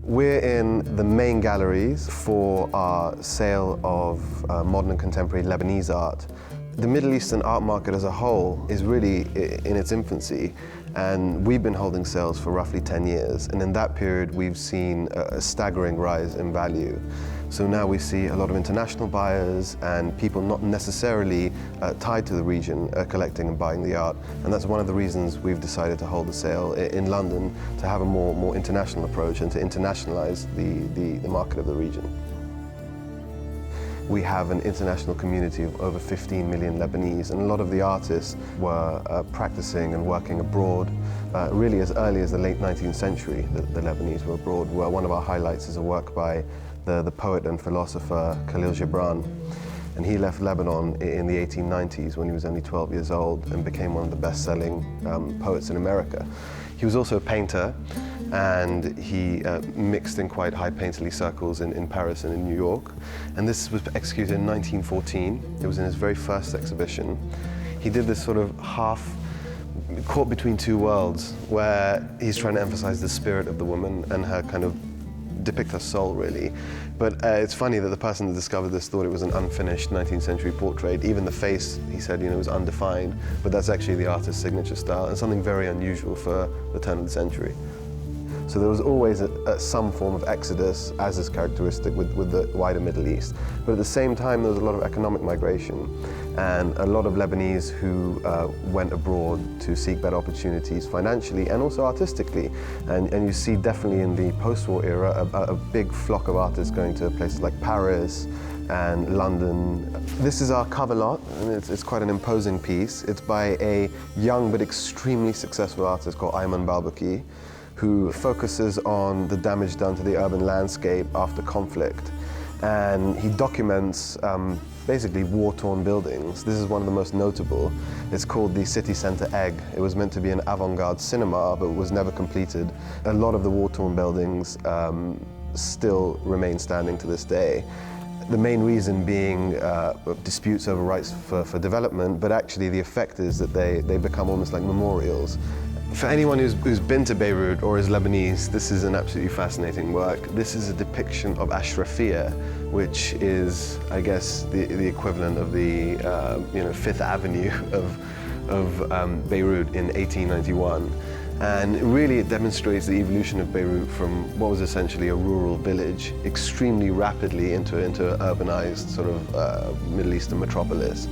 We're in the main galleries for our sale of modern and contemporary Lebanese art. The Middle Eastern art market as a whole is really in its infancy, and we've been holding sales for roughly 10 years, and in that period we've seen a staggering rise in value. So now we see a lot of international buyers and people not necessarily tied to the region collecting and buying the art, and that's one of the reasons we've decided to hold a sale in London, to have a more international approach and to internationalize the market of the region. We have an international community of over 15 million Lebanese, and a lot of the artists were practicing and working abroad really as early as the late 19th century. The Lebanese were abroad. Well, one of our highlights is a work by the poet and philosopher Khalil Gibran, and he left Lebanon in the 1890s when he was only 12 years old and became one of the best-selling poets in America. He was also a painter, and he mixed in quite high painterly circles in Paris and in New York. And this was executed in 1914. It was in his very first exhibition. He did this sort of half caught between two worlds, where he's trying to emphasize the spirit of the woman and her kind of depict her soul, really. But it's funny that the person that discovered this thought it was an unfinished 19th century portrait. Even the face, he said, was undefined, but that's actually the artist's signature style and something very unusual for the turn of the century. So there was always some form of exodus, as is characteristic with the wider Middle East. But at the same time, there was a lot of economic migration, and a lot of Lebanese who went abroad to seek better opportunities financially and also artistically. And you see definitely in the post-war era a big flock of artists going to places like Paris and London. This is our cover lot, and it's quite an imposing piece. It's by a young but extremely successful artist called Ayman Balbaki, who focuses on the damage done to the urban landscape after conflict. And he documents basically war-torn buildings. This is one of the most notable. It's called the City Centre Egg. It was meant to be an avant-garde cinema, but was never completed. A lot of the war-torn buildings still remain standing to this day. The main reason being disputes over rights for development, but actually the effect is that they become almost like memorials. For anyone who's been to Beirut or is Lebanese, this is an absolutely fascinating work. This is a depiction of Ashrafiyya, which is, I guess, the equivalent of the Fifth Avenue of Beirut in 1891. And really it demonstrates the evolution of Beirut from what was essentially a rural village extremely rapidly into urbanized sort of Middle Eastern metropolis.